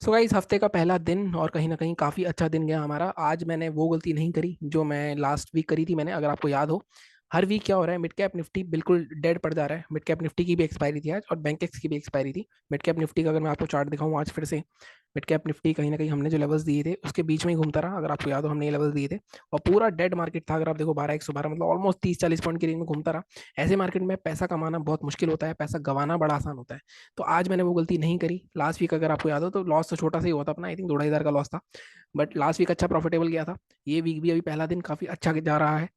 So guys, हफ्ते का पहला दिन और कहीं ना कहीं काफ़ी अच्छा दिन गया हमारा। आज मैंने वो गलती नहीं करी जो मैं लास्ट वीक करी थी। मैंने, अगर आपको याद हो, हर वीक क्या हो रहा है, मिड कैप निफ्टी बिल्कुल डेड पड़ जा रहा है। मिड कैप निफ्टी की भी एक्सपायरी थी आज और बैंकेक्स की भी एक्सपायरी थी। मिड कैप निफ्टी का अगर मैं आपको चार्ट दिखाऊं आज फिर से, मिड कैप निफ्टी कहीं ना कहीं हमने जो लेवल्स दिए थे उसके बीच में ही घूमता रहा। अगर आपको याद हो, हमने ये लेवल्स दिए थे और पूरा डेड मार्केट था। अगर आप देखो 12 112, मतलब ऑलमोस्ट 30 40 पॉइंट की रेंज में घूमता रहा। ऐसे मार्केट में पैसा कमाना बहुत मुश्किल होता है, पैसा गंवाना बड़ा आसान होता है। तो आज मैंने वो गलती नहीं करी। लास्ट वीक अगर आपको याद हो तो लॉस तो छोटा सा ही हुआ था अपना, आई थिंक 2 ढाई हज़ार का लॉस था। बट लास्ट वीक अच्छा प्रॉफिटेबल गया था। ये वीक भी अभी पहला दिन काफी अच्छा जा रहा है।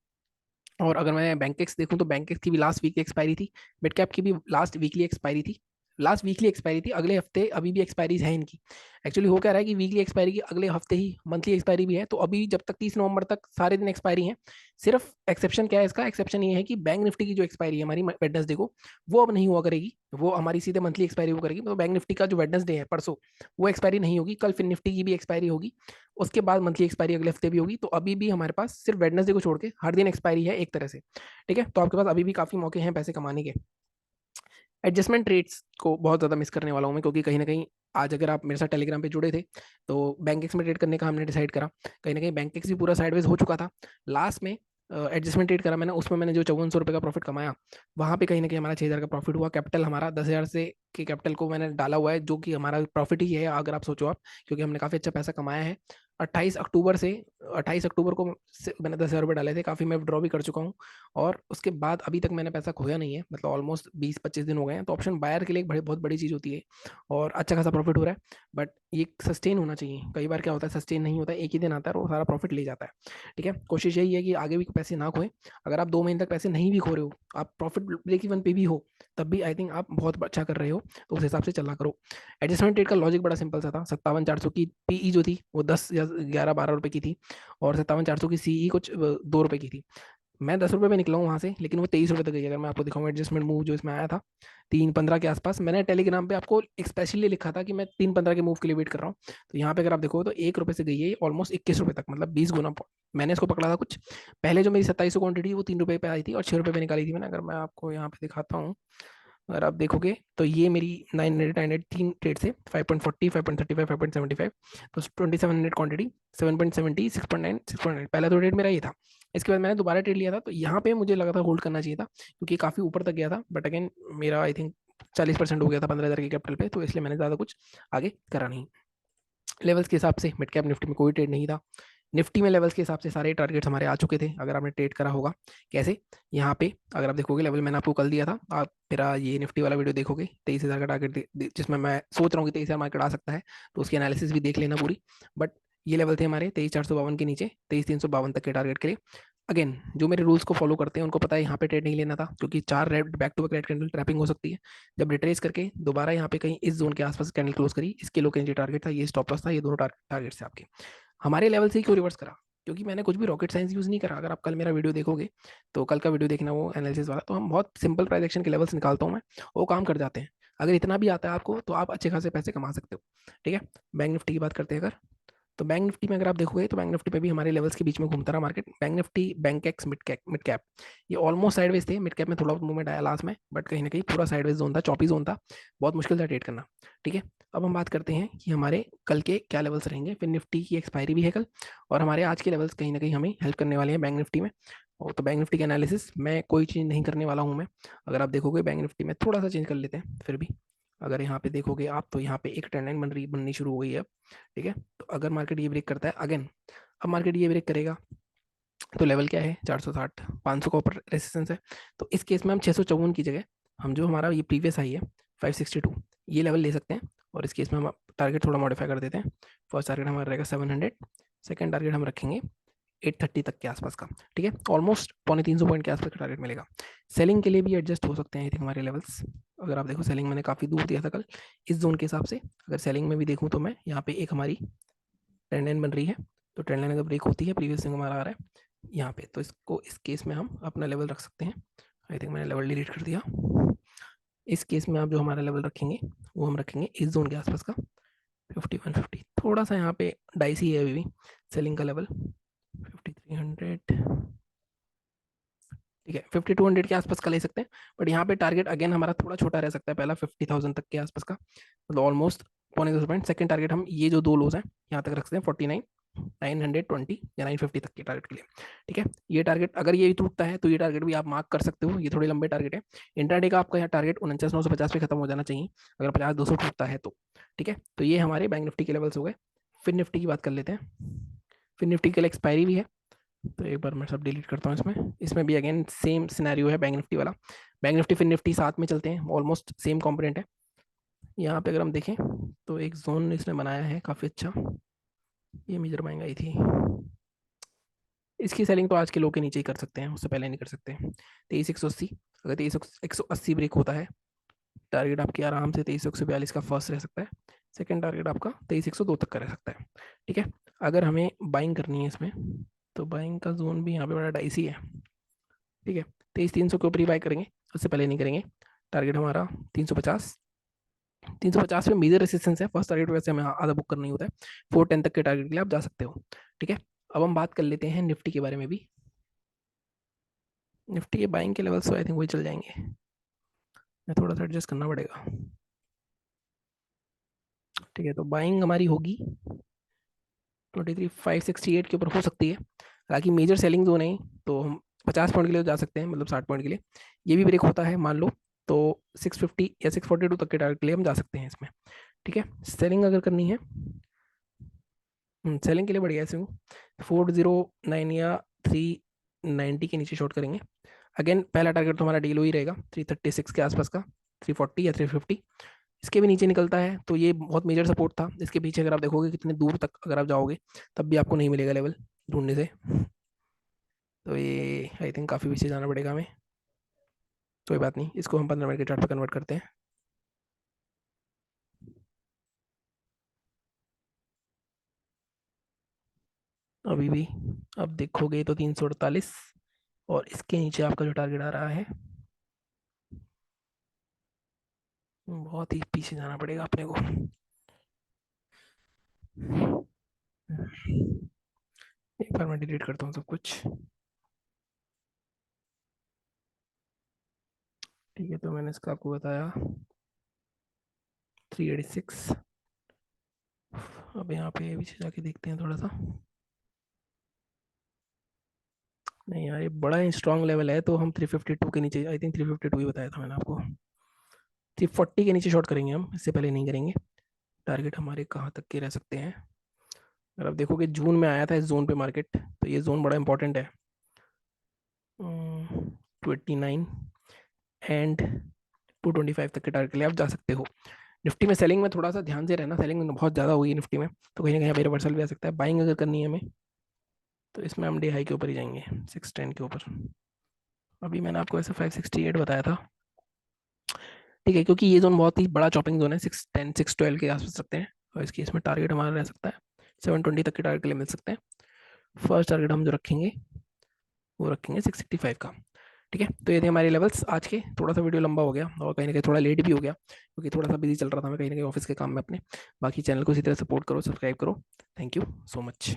और अगर मैं बैंकेक्स देखूं तो बैंकेक्स की भी लास्ट वीक एक्सपायरी थी। मिड कैप की भी लास्ट वीकली एक्सपायरी थी। लास्ट वीकली एक्सपायरी थी, अगले हफ्ते अभी भी एक्सपायरीज है इनकी। एक्चुअली हो क्या रहा है कि वीकली एक्सपायरी की अगले हफ्ते ही मंथली एक्सपायरी भी है, तो अभी जब तक 30 नवंबर तक सारे दिन एक्सपायरी है। सिर्फ एक्सेप्शन क्या है इसका, एक्सेप्शन ये है कि बैंक निफ्टी की जो एक्सपायरी है हमारी वेडनेसडे को, वो अब नहीं हुआ करेगी। वो हमारी सीधे मंथली एक्सपायरी वो करेगी। तो बैंक निफ्टी का जो वेडनेसडे है परसों, वो एक्सपायरी नहीं होगी। कल फिर निफ्टी की भी एक्सपायरी होगी। उसके बाद मंथली एक्सपायरी अगले हफ्ते भी होगी। तो अभी भी हमारे पास सिर्फ वेडनेसडे को छोड़ के हर दिन एक्सपायरी है एक तरह से। ठीक है, तो आपके पास अभी भी काफी मौके हैं पैसे कमाने के। एडजस्टमेंट रेट्स को बहुत ज़्यादा मिस करने वाला हूँ मैं, क्योंकि कहीं ना कहीं आज अगर आप मेरे साथ टेलीग्राम पे जुड़े थे तो बैंकेक्स में ट्रेड करने का हमने डिसाइड करा। कहीं ना कहीं बैंकेक्स भी पूरा साइडवेज हो चुका था। लास्ट में एडजस्टमेंट ट्रेड करा मैंने, उसमें मैंने जो 5400 रुपये का प्रॉफिट कमाया, वहाँ पे कहीं ना कहीं हमारा 6000 का प्रॉफिट हुआ। कैपिटल हमारा 10,000 से के कैपिटल को मैंने डाला हुआ है, जो कि हमारा प्रॉफिट ही है अगर आप सोचो आप, क्योंकि हमने काफ़ी अच्छा पैसा कमाया है। 28 अक्टूबर से 28 अक्टूबर को मैंने 10,000 रुपये डाले थे, काफ़ी मैं विड्रॉ भी कर चुका हूँ। और उसके बाद अभी तक मैंने पैसा खोया नहीं है, मतलब ऑलमोस्ट 20 25 दिन हो गए हैं। तो ऑप्शन बायर के लिए एक बहुत बड़ी चीज़ होती है और अच्छा खासा प्रॉफिट हो रहा है। बट ये सस्टेन होना चाहिए। कई बार क्या होता है, सस्टेन नहीं होता है, एक ही दिन आता है और वो सारा प्रॉफिट ले जाता है। ठीक है, कोशिश यही है कि आगे भी पैसे ना खोएं। अगर आप 2 महीने तक पैसे नहीं भी खो रहे हो, आप प्रॉफिट ब्रेक इवन पे भी हो, तब भी आई थिंक आप बहुत अच्छा कर रहे हो। तो उस हिसाब से चलना करो। एडजस्टमेंट रेट का लॉजिक बड़ा सिंपल सा था। 57 400 की पीई जो थी वो 10 या 11 12 रुपए की थी। और 57 400 की सीई कुछ 2 रुपए की थी। मैं 10 रुपये में निकला हूँ वहाँ से, लेकिन वो 23 रुपये तक गई। अगर मैं आपको दिखाऊँ एडजस्टमेंट मूव जो इसमें आया था 3:15 के आसपास, मैंने टेलीग्राम पे आपको एक स्पेशली लिखा था कि मैं 3:15 के मूव के लिए वेट कर रहा हूँ। तो यहाँ पे अगर आप देखो तो 1 रुपये से गई है ऑलमोस्ट 21 रुपये तक, मतलब 20 गुना। मैंने इसको पकड़ा था कुछ पहले, जो मेरी 2700 क्वांटिटी वो 3 रुपये पे आई थी और 6 रुपये पे निकाली थी मैंने। अगर मैं आपको यहाँ पे दिखाता हूँ, अगर आप देखोगे तो ये मेरी 900 तीन ट्रेड से 5.40 5.35 5.75, तो 2700 क्वांटिटी 7.70 6.9 6.9, पहला तो ट्रेड मेरा ये था। इसके बाद मैंने दोबारा ट्रेड लिया था, तो यहाँ पे मुझे लगा था होल्ड करना चाहिए था, क्योंकि काफ़ी ऊपर तक गया था। बट अगेन मेरा आई थिंक 40% हो गया था 15,000 के कैपिटल पे, तो इसलिए मैंने ज़्यादा कुछ आगे करा नहीं। लेवल्स के हिसाब से मिड कैप निफ्टी में कोई ट्रेड नहीं था। निफ्टी में लेवल्स के हिसाब से सारे टारगेट्स हमारे आ चुके थे, अगर आपने ट्रेड करा होगा। कैसे, यहाँ पे अगर आप देखोगे लेवल मैंने आपको कल दिया था, आप मेरा ये निफ्टी वाला वीडियो देखोगे 23,000 का टारगेट जिसमें मैं सोच रहा हूँ कि 23,000 मार्केट आ सकता है, तो उसकी एनालिसिस भी देख लेना पूरी। बट ये लेवल थे हमारे 23,452 के नीचे 23,352 तक के टारगेट के लिए। अगेन जो मेरे रूल्स को फॉलो करते हैं उनको पता है यहाँ पे ट्रेड नहीं लेना था, क्योंकि चार red back to back red candle trapping हो सकती है। जब रिट्रेस करके दोबारा यहाँ पे कहीं इस जोन के आसपास कैंडल क्लोज करी, इसके लो के नीचे टारगेट था, ये स्टॉप लॉस था, ये दोनों टारगेट से आपके हमारे लेवल से ही क्यों रिवर्स करा, क्योंकि मैंने कुछ भी रॉकेट साइंस यूज नहीं करा। अगर आप कल मेरा वीडियो देखोगे, तो कल का वीडियो देखना वो एनालिसिस वाला, तो हम बहुत सिंपल प्राइस एक्शन के लेवल्स निकालता हूँ मैं, वो काम कर जाते हैं। अगर इतना भी आता है आपको तो आप अच्छे खासे पैसे कमा सकते हो। ठीक है, बैंक निफ्टी की बात करते हैं अगर, तो बैंक निफ्टी में अगर आप देखोगे तो बैंक निफ्टी पे भी हमारे लेवल्स के बीच में घूमता रहा market. Bank Nifty, bank x, mid cap, ये ऑलमोस्ट साइडवेज थे। मिड कैप में थोड़ा मूवमेंट आया लास्ट में, बट कहीं ना कहीं पूरा साइडवेज जोन था, चॉपी जोन था। बहुत मुश्किल था ट्रेड करना। ठीक है, अब हम बात करते हैं कि हमारे कल के क्या लेवल्स रहेंगे। फिर निफ्टी की एक्सपायरी भी है कल, और हमारे आज के लेवल्स कहीं ना कहीं हमें हेल्प करने वाले हैं बैंक निफ्टी में। और तो बैंक निफ्टी का एनालिसिस मैं कोई चीज़ नहीं करने वाला हूँ मैं। अगर आप देखोगे बैंक निफ्टी में थोड़ा सा चेंज कर लेते हैं फिर भी। अगर यहाँ पे देखोगे आप, तो यहाँ पे एक ट्रेंड लाइन बननी शुरू हो गई है अब। ठीक है, तो अगर मार्केट ये ब्रेक करता है अगेन, अब मार्केट ये ब्रेक करेगा, तो लेवल क्या है 460 500 का ऊपर रेसिस्टेंस है। तो इस केस में हम 654 की जगह, हम जो हमारा ये प्रीवियस हाई है 562, ये लेवल ले सकते हैं। और इस केस में हम टारगेट थोड़ा मॉडिफाई कर देते हैं। फर्स्ट टारगेट हमारा रहेगा 700, सेकंड टारगेट हम रखेंगे 830 तक के आसपास का। ठीक है, ऑलमोस्ट 250 पॉइंट के आसपास का टारगेट मिलेगा। सेलिंग के लिए भी एडजस्ट हो सकते हैं आई थिंक हमारे लेवल्स। अगर आप देखो सेलिंग मैंने काफ़ी दूर दिया था कल इस जोन के हिसाब से। अगर सेलिंग में भी देखूँ तो मैं यहाँ पे एक हमारी ट्रेंड लाइन बन रही है, तो ट्रेंड लाइन अगर ब्रेक होती है, प्रीवियस से हमारा आ रहा है यहाँ पे, तो इसको इस केस में हम अपना लेवल रख सकते हैं। आई थिंक मैंने लेवल डिलीट कर दिया। इस केस में आप जो हमारा लेवल रखेंगे वो हम रखेंगे इस जोन के आसपास का 5150। थोड़ा सा यहाँ पे डाइसी है अभी भी सेलिंग का लेवल 5300। ठीक है, 5200 के आसपास का ले सकते हैं। बट यहाँ पे टारगेट अगेन हमारा थोड़ा छोटा रह सकता है, पहला 50,000 तक के आसपास का, मतलब ऑलमोस्ट पॉइंट। सेकंड टारगेट हम ये जो दो लोज हैं यहाँ तक रखते हैं 49 920 या 950 तक के टारगेट के लिए। ठीक है, ये टारगेट अगर ये टूटता है तो ये टारगेट भी आप मार्क कर सकते हो, ये थोड़े लंबे टारगेट है। इंट्राडे का आपका यहाँ टारगेट 49,950 पे खत्म हो जाना चाहिए अगर 50,200 टूटता है तो। ठीक है, तो ये हमारे बैंक निफ्टी के लेवल्स हो गए। फिर निफ्टी की बात कर लेते हैं। फिर निफ्टी के लिए एक्सपायरी भी है, तो एक बार मैं सब डिलीट करता हूँ इसमें। इसमें भी अगेन सेम सिनेरियो है बैंक निफ्टी वाला। बैंक निफ्टी फिर निफ्टी साथ में चलते हैं, ऑलमोस्ट सेम कंपोनेंट है। यहाँ पे अगर हम देखें तो एक जोन इसने बनाया है काफ़ी अच्छा, ये मेजर बाइंग आई थी। इसकी सेलिंग तो आज के लो के नीचे ही कर सकते हैं, उससे पहले नहीं कर सकते। 23,180, अगर 23,180 ब्रेक होता है, टारगेट आपकी आराम से 23,142 का फर्स्ट रह सकता है। सेकंड टारगेट आपका 23,102 तक का रह सकता है। ठीक है, अगर हमें बाइंग करनी है इसमें तो बाइंग का जोन भी यहाँ पे बड़ा डाइसी है। ठीक है, 23,300 के ऊपर ही बाय करेंगे, उससे पहले नहीं करेंगे। टारगेट हमारा 350। 350 में मेजर रेसिस्टेंस है, फर्स्ट टारगेट वैसे हमें आधा बुक करना ही होता है। 410 तक के टारगेट के लिए आप जा सकते हो। ठीक है, अब हम बात कर लेते हैं निफ्टी के बारे में भी। निफ्टी के बाइंग के लेवल्स तो आई थिंक वही चल जाएंगे, मैं थोड़ा सा एडजस्ट करना पड़ेगा। ठीक है, तो बाइंग हमारी होगी 23,568 के ऊपर हो सकती है। हालांकि मेजर सेलिंग जोन है, तो हम 50 पॉइंट के लिए जा सकते हैं, मतलब 60 पॉइंट के लिए। ये भी ब्रेक होता है मान लो तो 650 या 642 तक के टारगेट के लिए हम जा सकते हैं इसमें। ठीक है, सेलिंग अगर करनी है, सेलिंग के लिए बढ़िया है, 409 या 390 के नीचे शॉर्ट करेंगे। अगेन पहला टारगेट तो हमारा डील ही रहेगा 336 के आसपास का, 340 या 350। इसके भी नीचे निकलता है तो ये बहुत मेजर सपोर्ट था। इसके पीछे अगर आप देखोगे कितने दूर तक अगर आप जाओगे तब भी आपको नहीं मिलेगा लेवल ढूंढने से। तो ये आई थिंक काफ़ी पीछे जाना पड़ेगा हमें। कोई बात नहीं, इसको हम 15 मिनट के चार्ट पर कन्वर्ट करते हैं। अभी भी अब देखोगे तो 348, और इसके नीचे आपका जो टारगेट आ रहा है, बहुत ही पीछे जाना पड़ेगा अपने को। एक बार मैं डिलीट करता हूँ सब कुछ। ठीक है, तो मैंने इसका आपको बताया 386। अब यहाँ पे पीछे जाके देखते हैं थोड़ा सा। नहीं यार, ये बड़ा ही स्ट्रॉन्ग लेवल है, तो हम 352 के नीचे, आई थिंक 352 ही बताया था मैंने आपको। 340 के नीचे शॉर्ट करेंगे हम, इससे पहले नहीं करेंगे। टारगेट हमारे कहाँ तक के रह सकते हैं, अगर आप देखोगे जून में आया था इस जोन पे मार्केट, तो ये जोन बड़ा इंपॉर्टेंट है। 29 एंड 225 तक के टारगेट के लिए आप जा सकते हो। निफ्टी में सेलिंग में थोड़ा सा ध्यान से रहना, सेलिंग में बहुत ज़्यादा होगी निफ्टी में, तो कहीं ना कहीं रिवर्सल भी आ सकता है। बाइंग अगर करनी है हमें तो इसमें हम डे हाई के ऊपर ही जाएंगे, 610 के ऊपर। अभी मैंने आपको ऐसे 568 बताया था। ठीक है, क्योंकि ये जोन बहुत ही बड़ा चॉपिंग जोन है, 610 612 के आसपास सकते हैं, और इसकी इसमें टारगेट हमारा रह सकता है 720 तक के टारगेट के लिए मिल सकते हैं। फर्स्ट टारगेट हम जो रखेंगे वो रखेंगे 665 का। ठीक है, तो ये थे हमारे लेवल्स आज के। थोड़ा सा वीडियो लंबा हो गया और कहीं ना कहीं थोड़ा लेट भी हो गया, क्योंकि थोड़ा सा बिजी चल रहा था मैं कहीं ना कहीं ऑफिस के काम में अपने। बाकी चैनल को इसी तरह सपोर्ट करो, सब्सक्राइब करो। Thank you so much.